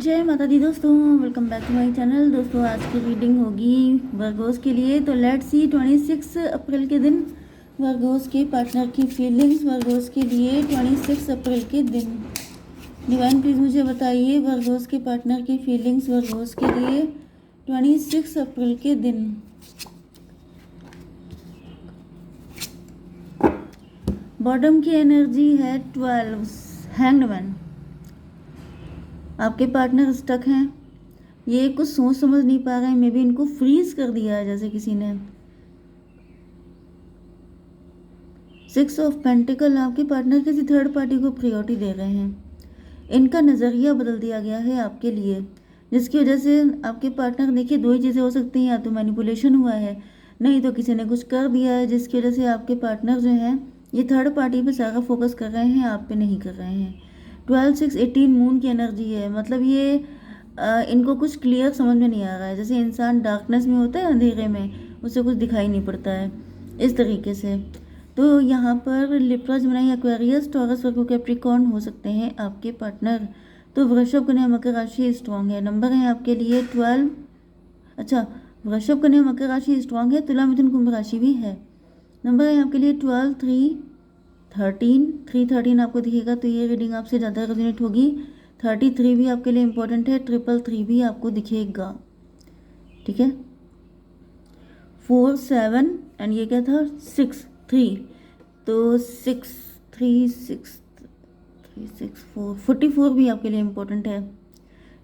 जय माता दी दोस्तों, welcome back to my channel. दोस्तों आज की रीडिंग होगी वर्गोस के लिए। तो लेट्स सी 26 अप्रैल के दिन वर्गोस के पार्टनर की फीलिंग्स वर्गोस के लिए 26 अप्रैल के दिन। डिवाइन प्लीज़ मुझे बताइए वर्गोस के पार्टनर की फीलिंग्स वर्गोस के लिए 26 अप्रैल के दिन। बॉटम की एनर्जी है 12, हैंग्ड मैन। आपके पार्टनर स्टक हैं, ये कुछ सोच समझ नहीं पा रहे हैं, मे बी इनको फ्रीज कर दिया है जैसे किसी ने। 6 ऑफ पेंटिकल, आपके पार्टनर किसी थर्ड पार्टी को प्रायोरिटी दे रहे हैं। इनका नज़रिया बदल दिया गया है आपके लिए, जिसकी वजह से आपके पार्टनर, देखिए दो ही चीज़ें हो सकती हैं, या तो मैनिपुलेशन हुआ है, नहीं तो किसी ने कुछ कर दिया है जिसकी वजह से आपके पार्टनर जो हैं ये थर्ड पार्टी पे सारा फोकस कर रहे हैं, आप पे नहीं कर रहे हैं। 12, 6, 18 मून की एनर्जी है, मतलब ये इनको कुछ क्लियर समझ में नहीं आ रहा है। जैसे इंसान डार्कनेस में होता है, अंधेरे में उसे कुछ दिखाई नहीं पड़ता है, इस तरीके से। तो यहाँ पर लिब्रा, जमिनी, एक्वेरियस, टॉरस, वर्गो, कैप्रिकॉर्न हो सकते हैं आपके पार्टनर। तो वृषभ, कन्या, मकर राशि स्ट्रॉन्ग है। नंबर है आपके लिए 12, अच्छा वृषभ, कन्या, मकर राशि स्ट्रॉन्ग है, तुला, मिथुन, कुंभ राशि भी है। नंबर है आपके लिए 12, 3, 13, 3, 13 आपको दिखेगा तो ये रीडिंग आपसे ज़्यादा रेजोनेट होगी। 33 भी आपके लिए इम्पोर्टेंट है, 333 भी आपको दिखेगा, ठीक है। 4, 7 एंड ये क्या था 6, 3, तो 6, 3, 6, 3, 6, 4, 44 भी आपके लिए इम्पोर्टेंट है।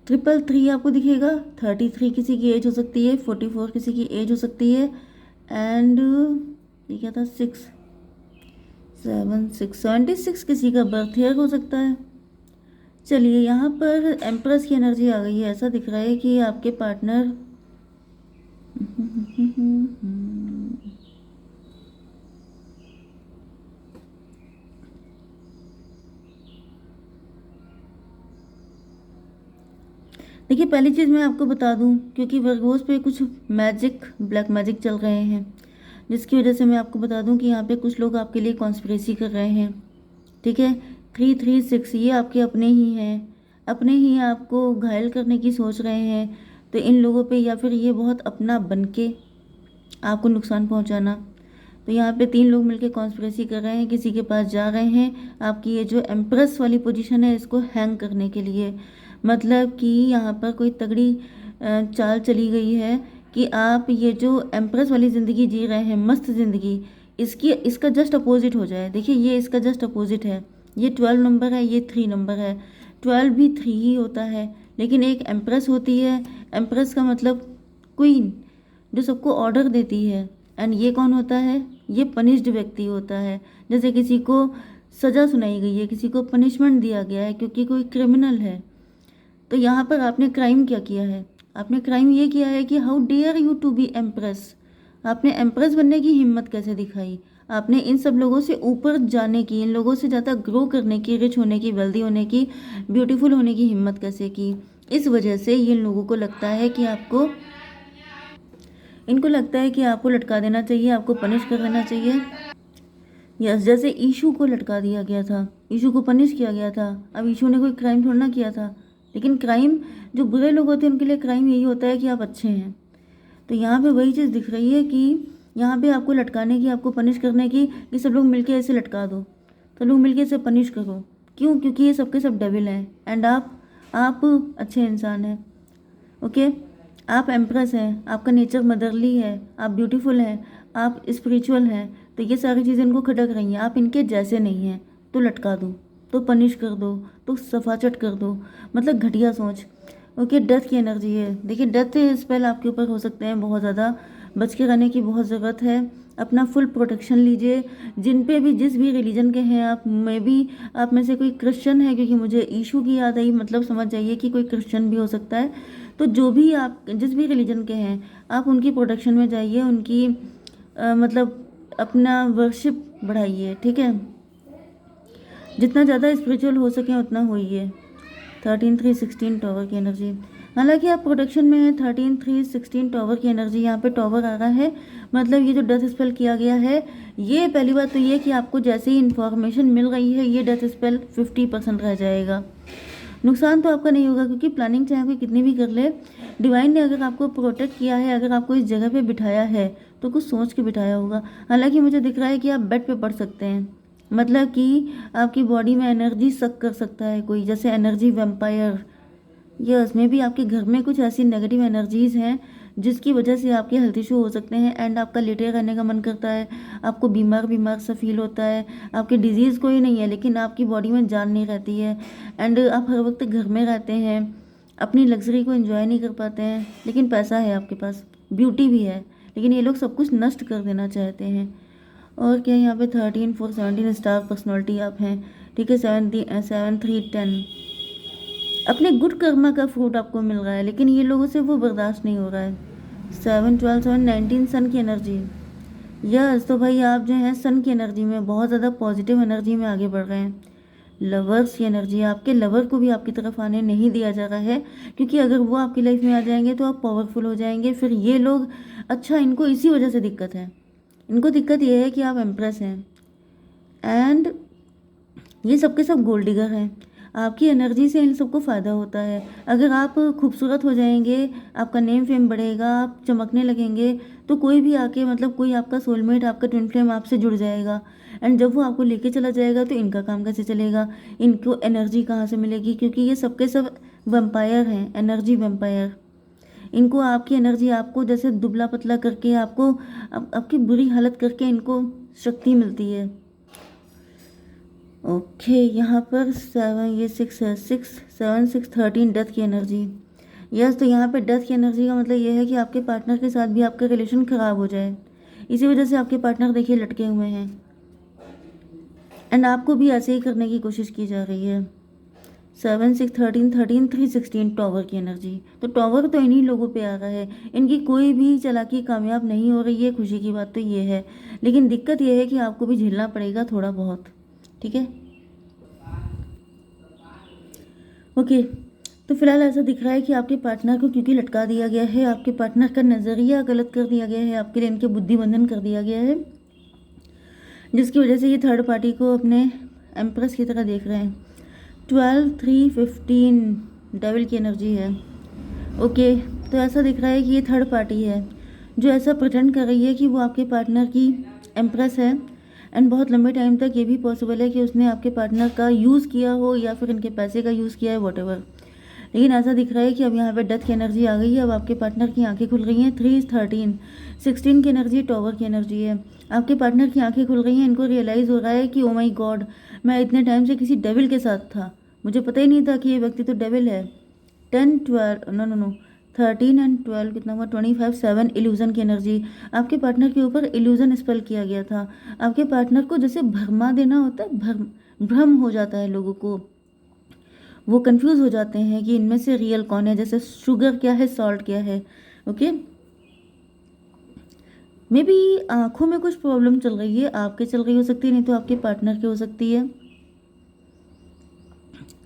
333 आपको दिखेगा। 33 किसी की एज हो सकती है, 44 किसी की एज हो सकती है, एंड ये क्या था 6, 7, 6, 76 किसी का बर्थ ईयर हो सकता है। चलिए यहाँ पर एम्प्रेस की एनर्जी आ गई है। ऐसा दिख रहा है कि आपके पार्टनर देखिए, पहली चीज़ मैं आपको बता दूं, क्योंकि वर्गोस पे कुछ मैजिक, ब्लैक मैजिक चल रहे हैं, जिसकी वजह से मैं आपको बता दूं कि यहाँ पे कुछ लोग आपके लिए कॉन्स्पिरेसी कर रहे हैं, ठीक है। 336 ये आपके अपने ही हैं, अपने ही आपको घायल करने की सोच रहे हैं। तो इन लोगों पे, या फिर ये बहुत अपना बन के आपको नुकसान पहुंचाना। तो यहाँ पे 3 लोग मिलकर कॉन्स्पिरेसी कर रहे हैं, किसी के पास जा रहे हैं आपकी ये जो एम्प्रेस वाली पोजीशन है इसको हैंग करने के लिए। मतलब कि यहाँ पर कोई तगड़ी चाल चली गई है कि आप ये जो एम्प्रेस वाली ज़िंदगी जी रहे हैं, मस्त ज़िंदगी, इसका जस्ट अपोजिट हो जाए। देखिए ये इसका जस्ट अपोजिट है, ये 12 नंबर है, ये 3 नंबर है। 12 भी 3 ही होता है, लेकिन एक एम्प्रेस होती है। एम्प्रेस का मतलब क्वीन, जो सबको ऑर्डर देती है। एंड ये कौन होता है, ये पनिश्ड व्यक्ति होता है। जैसे किसी को सज़ा सुनाई गई है, किसी को पनिशमेंट दिया गया है क्योंकि कोई क्रिमिनल है। तो यहाँ पर आपने क्राइम क्या किया है, आपने क्राइम ये किया है कि how dare you to be empress. आपने एम्प्रेस बनने की हिम्मत कैसे दिखाई, आपने इन सब लोगों से ऊपर जाने की, इन लोगों से ज़्यादा ग्रो करने की, रिच होने की, वेल्दी होने की, ब्यूटीफुल होने की हिम्मत कैसे की। इस वजह से ये लोगों को लगता है कि इनको लगता है कि आपको लटका देना चाहिए, आपको पनिश कर देना चाहिए। यस, जैसे ईशू को लटका दिया गया था, ईशू को पनिश किया गया था। अब ईशू ने कोई क्राइम थोड़ा ना किया था, लेकिन क्राइम, जो बुरे लोग होते हैं उनके लिए क्राइम यही होता है कि आप अच्छे हैं। तो यहाँ पे वही चीज़ दिख रही है कि यहाँ पे आपको लटकाने की, आपको पनिश करने की, कि सब लोग मिलके ऐसे लटका दो, सब लोग मिलके इसे पनिश करो। क्यों? क्योंकि ये सबके सब डेविल हैं एंड आप अच्छे इंसान हैं, ओके। आप एम्प्रेस हैं, आपका नेचर मदरली है, आप ब्यूटीफुल हैं, आप स्पिरिचुअल हैं। तो ये सारी चीज़ें इनको खटक रही हैं, आप इनके जैसे नहीं हैं, तो लटका दो, तो पनिश कर दो, तो सफाचट कर दो, मतलब घटिया सोच, ओके। डेथ की एनर्जी है, देखिए डेथ स्पेल आपके ऊपर हो सकते हैं, बहुत ज़्यादा बच के रहने की बहुत ज़रूरत है। अपना फुल प्रोटेक्शन लीजिए। जिन पे भी, जिस भी रिलीजन के हैं आप, में भी आप में से कोई क्रिश्चियन है, क्योंकि मुझे ईशू की याद आई, मतलब समझ जाइए कि कोई क्रिश्चियन भी हो सकता है। तो जो भी आप, जिस भी रिलीजन के हैं आप, उनकी प्रोटेक्शन में जाइए, उनकी मतलब अपना वर्शिप बढ़ाइए, ठीक है। जितना ज़्यादा स्पिरिचुअल हो सके उतना होइए। 13, 3, 16 टॉवर की एनर्जी, हालांकि आप प्रोटेक्शन में है। 13, 3, 16 टॉवर की एनर्जी, यहाँ पे टॉवर आ रहा है, मतलब ये जो डेथ स्पेल किया गया है, ये पहली बात तो ये कि आपको जैसे ही इन्फॉर्मेशन मिल रही है, ये डेथ स्पेल 50% रह जाएगा। नुकसान तो आपका नहीं होगा, क्योंकि प्लानिंग चाहे कोई कितनी भी कर ले, डिवाइन ने अगर आपको प्रोटेक्ट किया है, अगर आपको इस जगह पे बिठाया है तो कुछ सोच के बिठाया होगा। हालांकि मुझे दिख रहा है कि आप बेड पे पड़ सकते हैं, मतलब कि आपकी बॉडी में एनर्जी सक कर सकता है कोई, जैसे एनर्जी वैम्पायर। यस, में भी आपके घर में कुछ ऐसी नेगेटिव एनर्जीज हैं जिसकी वजह से आपके हेल्थ इशू हो सकते हैं, एंड आपका लेटे रहने का मन करता है, आपको बीमार बीमार सा फील होता है। आपकी डिजीज़ कोई नहीं है, लेकिन आपकी बॉडी में जान नहीं रहती है, एंड आप हर वक्त घर में रहते हैं, अपनी लग्जरी को एंजॉय नहीं कर पाते हैं। लेकिन पैसा है आपके पास, ब्यूटी भी है, लेकिन ये लोग सब कुछ नष्ट कर देना चाहते हैं। और क्या, यहाँ पे 13 4 17 स्टार पर्सनैलिटी आप हैं, ठीक है। 7 3 10 अपने गुड कर्मा का फ्रूट आपको मिल रहा है, लेकिन ये लोगों से वो बर्दाश्त नहीं हो रहा है। 7 12 7 19 सन की एनर्जी। यस, तो भाई आप जो है सन की एनर्जी में बहुत ज़्यादा पॉजिटिव एनर्जी में आगे बढ़ रहे हैं। लवर्स की एनर्जी, आपके लवर को भी आपकी तरफ आने नहीं दिया जा रहा है, क्योंकि अगर वो आपकी लाइफ में आ जाएंगे तो आप पावरफुल हो जाएंगे। फिर ये लोग, अच्छा, इनको इसी वजह से दिक्कत है। इनको दिक्कत ये है कि आप एम्प्रेस हैं, एंड ये सबके सब गोल्ड डिगर हैं। आपकी एनर्जी से इन सबको फ़ायदा होता है। अगर आप खूबसूरत हो जाएंगे, आपका नेम फेम बढ़ेगा, आप चमकने लगेंगे, तो कोई भी आके, मतलब कोई आपका सोलमेट, आपका ट्विन फ्लेम आपसे जुड़ जाएगा, एंड जब वो आपको लेके चला जाएगा तो इनका काम कैसे चलेगा, इनको एनर्जी कहाँ से मिलेगी, क्योंकि ये सबके सब वैम्पायर हैं, एनर्जी वैम्पायर। इनको आपकी एनर्जी, आपको जैसे दुबला पतला करके, आपको आपकी बुरी हालत करके इनको शक्ति मिलती है। ओके, यहाँ पर 7, ये 6 है, 6 7 6 13 डेथ की एनर्जी। यस, तो यहाँ पे डेथ की एनर्जी का मतलब ये है कि आपके पार्टनर के साथ भी आपका रिलेशन ख़राब हो जाए, इसी वजह से आपके पार्टनर देखिए लटके हुए हैं, एंड आपको भी ऐसे ही करने की कोशिश की जा रही है। 7 6 13 13 3 16 टॉवर की एनर्जी। तो टॉवर तो इन्हीं लोगों पे आ रहा है, इनकी कोई भी चालाकी कामयाब नहीं हो रही है। खुशी की बात तो ये है, लेकिन दिक्कत ये है कि आपको भी झेलना पड़ेगा थोड़ा बहुत, ठीक है। ओके, तो फिलहाल ऐसा दिख रहा है कि आपके पार्टनर को क्योंकि लटका दिया गया है, आपके पार्टनर का नज़रिया गलत कर दिया गया है, आपके लिए इनके बुद्धि बंधन कर दिया गया है, जिसकी वजह से ये थर्ड पार्टी को अपने एम्प्रेस की तरह देख रहे हैं। 12 3 15 डेविल की एनर्जी है। ओके, तो ऐसा दिख रहा है कि ये थर्ड पार्टी है जो ऐसा प्रिटेंड कर रही है कि वो आपके पार्टनर की एम्प्रेस है, एंड बहुत लंबे टाइम तक ये भी पॉसिबल है कि उसने आपके पार्टनर का यूज़ किया हो या फिर इनके पैसे का यूज़ किया है, वॉटेवर। लेकिन ऐसा दिख रहा है कि अब यहाँ पे डेथ की एनर्जी आ गई है, अब आपके पार्टनर की आंखें खुल गई हैं। 3 13 16 की एनर्जी टॉवर की एनर्जी है। आपके पार्टनर की आंखें खुल गई हैं, इनको रियलाइज़ हो रहा है कि ओ माई गॉड, मैं इतने टाइम से किसी डेविल के साथ था, मुझे पता ही नहीं था कि ये व्यक्ति तो डेविल है। 10 12 नो नो नो 13 एंड 12 कितना हुआ, 25 7 इल्यूज़न की एनर्जी। आपके पार्टनर के ऊपर इल्यूज़न स्पेल किया गया था। आपके पार्टनर को जैसे भरमा देना होता है, भ्रम हो जाता है लोगों को, वो कंफ्यूज हो जाते हैं कि इनमें से रियल कौन है, जैसे शुगर क्या है, सॉल्ट क्या है। ओके, मे बी आँखों में कुछ प्रॉब्लम चल रही है, आपके चल रही हो सकती है, नहीं तो आपके पार्टनर की हो सकती है।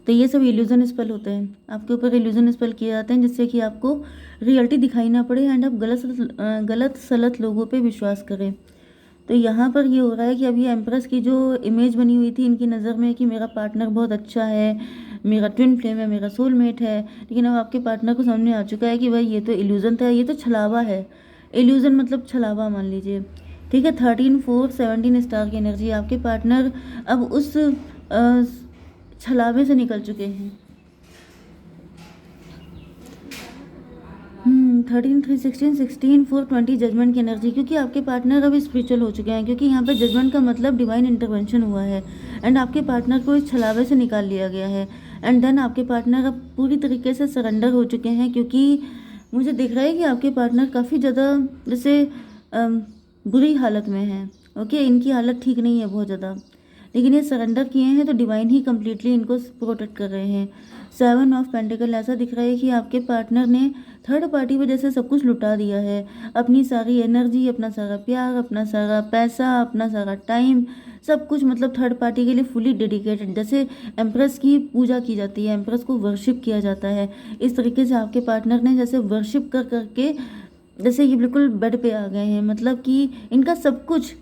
तो ये सब इल्यूजन स्पेल होते हैं, आपके ऊपर इल्यूजन स्पेल किए जाते हैं जिससे कि आपको रियलिटी दिखाई ना पड़े, एंड आप गलत सलत लोगों पे विश्वास करें। तो यहाँ पर ये हो रहा है कि अभी एम्प्रेस की जो इमेज बनी हुई थी इनकी नज़र में कि मेरा पार्टनर बहुत अच्छा है, मेरा ट्विन फ्लेम है, मेरा सोलमेट है, लेकिन अब आपके पार्टनर को समझ में आ चुका है कि भाई ये तो इल्यूज़न था, ये तो छलावा है। इल्यूज़न मतलब छलावा मान लीजिए, ठीक है। 13 4 17 स्टार की एनर्जी। आपके पार्टनर अब उस छलावे से निकल चुके हैं। 13 3 16 16 4 20 जजमेंट की एनर्जी, क्योंकि आपके पार्टनर अब स्पिरिचुअल हो चुके हैं, क्योंकि यहाँ पे जजमेंट का मतलब डिवाइन इंटरवेंशन हुआ है, एंड आपके पार्टनर को इस छलावे से निकाल लिया गया है, एंड देन आपके पार्टनर अब पूरी तरीके से सरेंडर हो चुके हैं, क्योंकि मुझे दिख रहा है कि आपके पार्टनर काफ़ी ज़्यादा जैसे बुरी हालत में हैं। ओके, इनकी हालत ठीक नहीं है बहुत ज़्यादा, लेकिन ये सरेंडर किए हैं तो डिवाइन ही कम्प्लीटली इनको प्रोटेक्ट कर रहे हैं। 7 ऑफ पेंटिकल। ऐसा दिख रहा है कि आपके पार्टनर ने थर्ड पार्टी पर जैसे सब कुछ लुटा दिया है, अपनी सारी एनर्जी, अपना सारा प्यार, अपना सारा पैसा, अपना सारा टाइम, सब कुछ, मतलब थर्ड पार्टी के लिए फुली डेडिकेटेड। जैसे एम्प्रेस की पूजा की जाती है, एम्प्रेस को वर्शिप किया जाता है, इस तरीके से आपके पार्टनर ने जैसे वर्शिप कर करके जैसे ये बिल्कुल बेड पे आ गए हैं, मतलब कि इनका सब कुछ,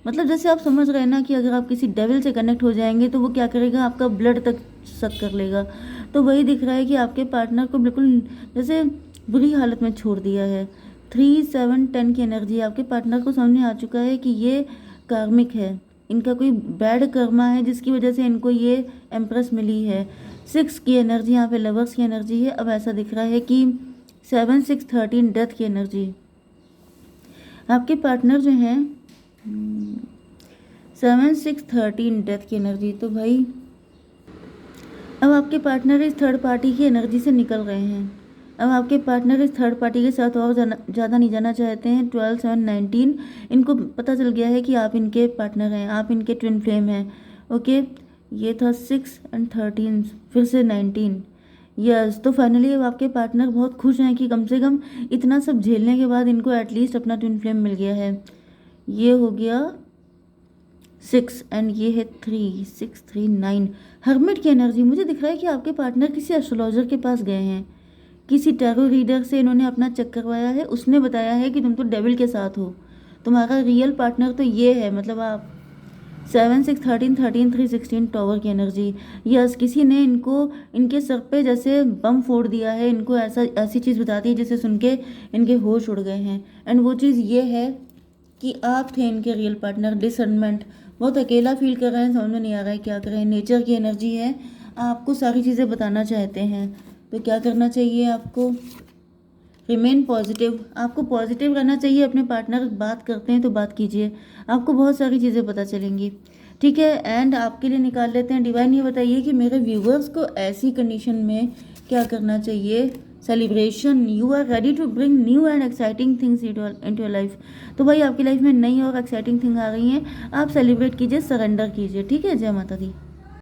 मतलब जैसे आप समझ रहे हैं ना कि अगर आप किसी डेविल से कनेक्ट हो जाएंगे तो वो क्या करेगा, आपका ब्लड तक सक कर लेगा। तो वही दिख रहा है कि आपके पार्टनर को बिल्कुल जैसे बुरी हालत में छोड़ दिया है। 3, 7, 10 की एनर्जी आपके पार्टनर को समझ में आ चुका है कि ये कार्मिक है, इनका कोई बैड कर्मा है जिसकी वजह से इनको ये एम्प्रेस मिली है। 6 की एनर्जी यहाँ पे लवर्स की एनर्जी है। अब ऐसा दिख रहा है कि 7, 6, 13 डेथ की एनर्जी। आपके पार्टनर जो हैं 7, 6, 13 डेथ की एनर्जी। तो भाई अब आपके पार्टनर इस थर्ड पार्टी की एनर्जी से निकल रहे हैं। अब आपके पार्टनर इस थर्ड पार्टी के साथ और ज़्यादा नहीं जाना चाहते हैं। 12, 7, 19 इनको पता चल गया है कि आप इनके पार्टनर हैं, आप इनके ट्विन फ्लेम हैं। ओके, ये था 6 और 13, फिर से 19। यस, तो फाइनली अब आपके पार्टनर बहुत खुश हैं कि कम से कम इतना सब झेलने के बाद इनको एटलीस्ट अपना ट्विन फ्लेम मिल गया है। ये हो गया 6 एंड ये है 3, 6, 3, 9। हर्मिट की एनर्जी मुझे दिख रहा है कि आपके पार्टनर किसी एस्ट्रोलॉजर के पास गए हैं, किसी टैरो रीडर से इन्होंने अपना चेक करवाया है। उसने बताया है कि तुम तो डेविल के साथ हो, तुम्हारा रियल पार्टनर तो ये है, मतलब आप 7, 6, 13, 13, 3, 16 टॉवर की एनर्जी। यस, किसी ने इनको इनके सर पे जैसे बम फोड़ दिया है, इनको ऐसी चीज़ बता दी जिसे सुन के इनके होश उड़ गए हैं। एंड वो चीज़ ये है कि आप थे इनके रियल पार्टनर। डिसर्नमेंट, बहुत अकेला फील कर रहे हैं, समझ में नहीं आ रहा है क्या करें। नेचर की एनर्जी है, आपको सारी चीज़ें बताना चाहते हैं। तो क्या करना चाहिए आपको? रिमेन पॉजिटिव, आपको पॉजिटिव रहना चाहिए। अपने पार्टनर बात करते हैं तो बात कीजिए, आपको बहुत सारी चीज़ें पता चलेंगी। ठीक है, एंड आपके लिए निकाल लेते हैं। डिवाइन ये बताइए कि मेरे व्यूवर्स को ऐसी कंडीशन में क्या करना चाहिए? Celebration, you are ready to bring new and exciting things into your life. तो भाई आपकी लाइफ में नई और एक्साइटिंग थिंग आ गई हैं, आप सेलिब्रेट कीजिए, सरेंडर कीजिए। ठीक है, जय माता दी।